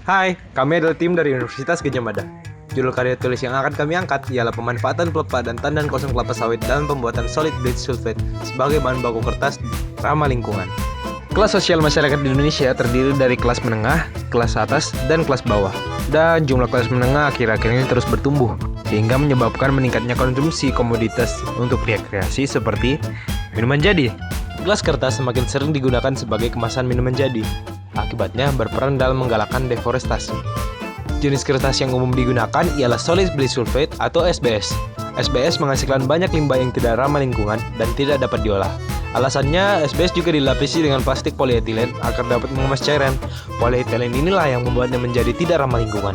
Hai, kami adalah tim dari Universitas Gadjah Mada. Judul karya tulis yang akan kami angkat ialah pemanfaatan pelepah dan tandan kosong kelapa sawit dalam pembuatan solid bleach sulfate sebagai bahan baku kertas ramah lingkungan. Kelas sosial masyarakat di Indonesia terdiri dari kelas menengah, kelas atas, dan kelas bawah. Dan jumlah kelas menengah akhir-akhir ini terus bertumbuh, sehingga menyebabkan meningkatnya konsumsi komoditas untuk rekreasi seperti minuman jadi. Gelas kertas semakin sering digunakan sebagai kemasan minuman jadi. Akibatnya berperan dalam menggalakkan deforestasi. Jenis kertas yang umum digunakan ialah solid bleach sulfate atau SBS. SBS menghasilkan banyak limbah yang tidak ramah lingkungan dan tidak dapat diolah. Alasannya, SBS juga dilapisi dengan plastik polietilen agar dapat mengemas cairan. Polietilen inilah yang membuatnya menjadi tidak ramah lingkungan.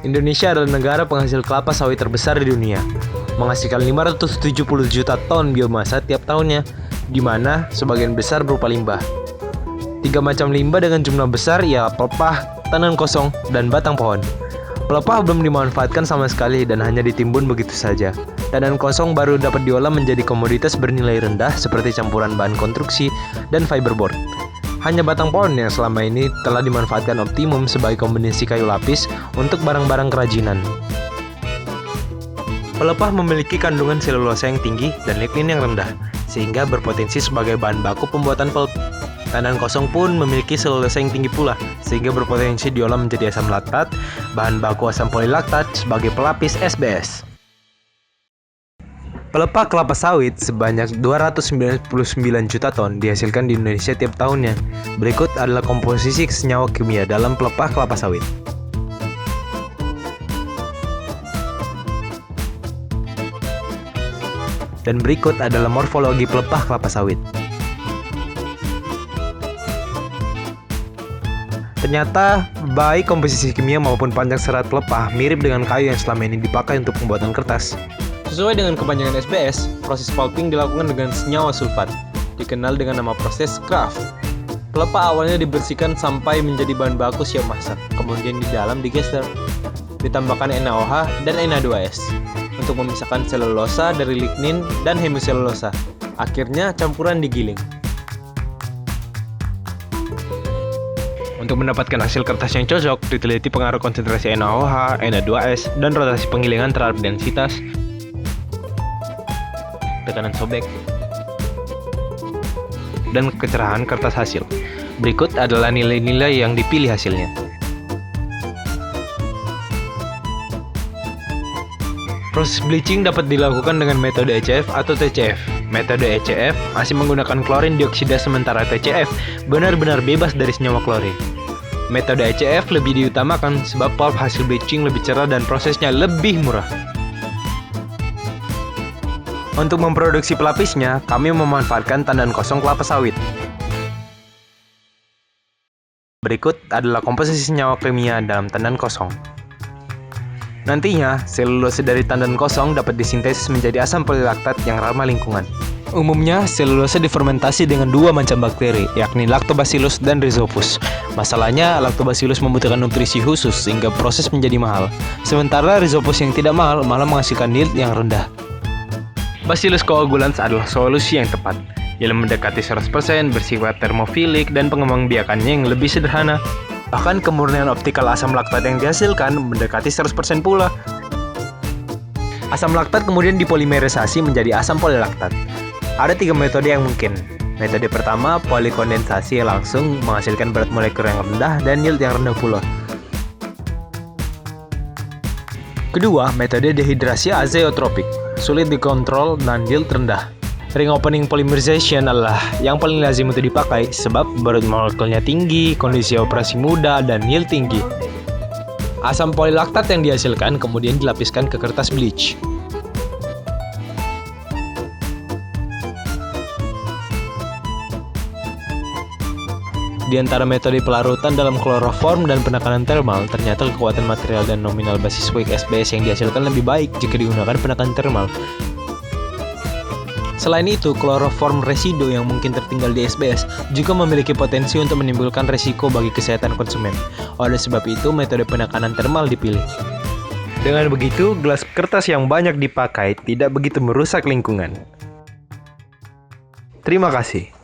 Indonesia adalah negara penghasil kelapa sawit terbesar di dunia, menghasilkan 570 juta ton biomasa tiap tahunnya, di mana sebagian besar berupa limbah. 3 macam limbah dengan jumlah besar ialah pelepah, tandan kosong, dan batang pohon. Pelepah belum dimanfaatkan sama sekali dan hanya ditimbun begitu saja. Tandan kosong baru dapat diolah menjadi komoditas bernilai rendah seperti campuran bahan konstruksi dan fiberboard. Hanya batang pohon yang selama ini telah dimanfaatkan optimum sebagai kombinasi kayu lapis untuk barang-barang kerajinan. Pelepah memiliki kandungan selulosa yang tinggi dan lignin yang rendah, sehingga berpotensi sebagai bahan baku pembuatan pulp. Tandan kosong pun memiliki selulosa yang tinggi pula, sehingga berpotensi diolah menjadi asam laktat, bahan baku asam polilaktat sebagai pelapis SBS. Pelepah kelapa sawit sebanyak 299 juta ton dihasilkan di Indonesia tiap tahunnya. Berikut adalah komposisi senyawa kimia dalam pelepah kelapa sawit. Dan berikut adalah morfologi pelepah kelapa sawit. Ternyata, baik komposisi kimia maupun panjang serat pelepah mirip dengan kayu yang selama ini dipakai untuk pembuatan kertas. Sesuai dengan kepanjangan SBS, proses pulping dilakukan dengan senyawa sulfat, dikenal dengan nama proses Kraft. Pelepah awalnya dibersihkan sampai menjadi bahan baku siap masak, kemudian di dalam digeser. Ditambahkan NaOH dan Na2S untuk memisahkan selulosa dari lignin dan hemiselulosa. Akhirnya campuran digiling. Untuk mendapatkan hasil kertas yang cocok, diteliti pengaruh konsentrasi NaOH, Na2S, dan rotasi penggilingan terhadap densitas, tekanan sobek, dan kecerahan kertas hasil. Berikut adalah nilai-nilai yang dipilih hasilnya. Proses bleaching dapat dilakukan dengan metode ECF atau TCF. Metode ECF masih menggunakan klorin dioksida, sementara TCF benar-benar bebas dari senyawa klorin. Metode ECF lebih diutamakan sebab pulp hasil bleaching lebih cerah dan prosesnya lebih murah. Untuk memproduksi pelapisnya, kami memanfaatkan tandan kosong kelapa sawit. Berikut adalah komposisi senyawa kimia dalam tandan kosong. Nantinya, selulosa dari tandan kosong dapat disintesis menjadi asam polilaktat yang ramah lingkungan. Umumnya, selulosa difermentasi dengan 2 macam bakteri, yakni Lactobacillus dan Rhizopus. Masalahnya, Lactobacillus membutuhkan nutrisi khusus sehingga proses menjadi mahal. Sementara Rhizopus yang tidak mahal malah menghasilkan yield yang rendah. Bacillus coagulans adalah solusi yang tepat. Ia mendekati 100%, bersifat termofilik, dan pengembangbiakannya yang lebih sederhana. Bahkan kemurnian optikal asam laktat yang dihasilkan mendekati 100% pula. Asam laktat kemudian dipolimerisasi menjadi asam polilaktat. Ada 3 metode yang mungkin. Metode pertama, polikondensasi langsung menghasilkan berat molekul yang rendah dan yield yang rendah pula. Kedua, metode dehidrasi azeotropik, sulit dikontrol dan yield rendah. Ring opening polymerization adalah yang paling lazim untuk dipakai sebab berat molekulnya tinggi, kondisi operasi mudah, dan yield tinggi. Asam polilaktat yang dihasilkan kemudian dilapiskan ke kertas bleach. Di antara metode pelarutan dalam kloroform dan penekanan termal, ternyata kekuatan material dan nominal basis weight SBS yang dihasilkan lebih baik jika digunakan penekanan termal. Selain itu, kloroform residu yang mungkin tertinggal di SBS juga memiliki potensi untuk menimbulkan resiko bagi kesehatan konsumen. Oleh sebab itu, metode penekanan termal dipilih. Dengan begitu, gelas kertas yang banyak dipakai tidak begitu merusak lingkungan. Terima kasih.